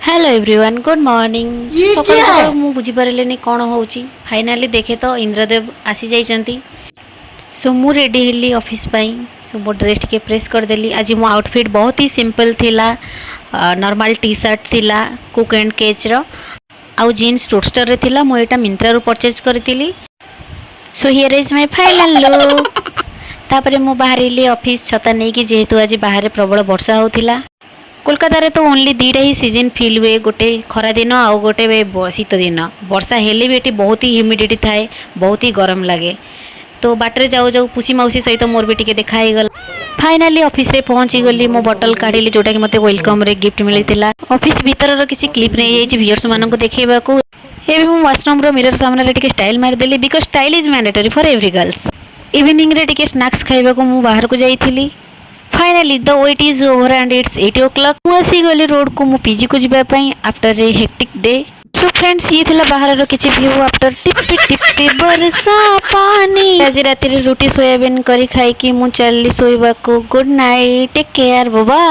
Hello everyone good morning. ये सकाल क्या है? सकाल मु बुझी पारे कौन होची। फाइनाली देखे तो इंद्रदेव आसी जाइछंती। सो मु रेडी हेली ऑफिस पाई। सो मो ड्रेस के प्रेस कर देली। आज मो आउटफिट बहुत ही सिंपल थिला। नॉर्मल टी शर्ट थिला कुक एंड केच रो आउ जीन्स टोस्टर रे थिला। मु एटा मिंत्रा रू परचेज करतिली। So here is my final look. तापरे मु बाहरिली ऑफिस छता नै कि जेहेतु आज बाहर प्रबल वर्षा होतिला। कोलकाता रे तो ओनली दीटा ही सीजन फिल हुए, गोटे खरा दिन आउ गोटे शीत दिन। वर्षा हेले भी ये बहुत ही ह्यूमिडिटी थाए, बहुत ही गरम लगे। तो बाटरे जाऊ जाऊ पुसी मौसी सहित मोर भी टिके देखा गला। फाइनाली ऑफिस रे पहुंची गली। मो बॉटल काढिली जोटा कि मते वेलकम रे गिफ्ट मिलितिला। ऑफिस भीतर रो किसी क्लिप नै जाई व्यूअर्स मानन को देखेबा को। एबे मो वॉशरूम रो मिरर सामने रे टिके स्टाइल मार देली because style is mandatory for every girls. Evening रे टिके स्नैक्स खाइबा को मु बाहर को जाईथिली। Finally the wait is over and it's 8 o'clock। मु आसी गली रोड को मु पीजी को जिबा पई after a hectic day. So friends ये थिला बाहर रो किछि view after tip tip tip बरसा पानी। आज राति रे रोटी सोयाबीन करी खाई कि मु चलली सोइबा को। Good night, take care, bye bye.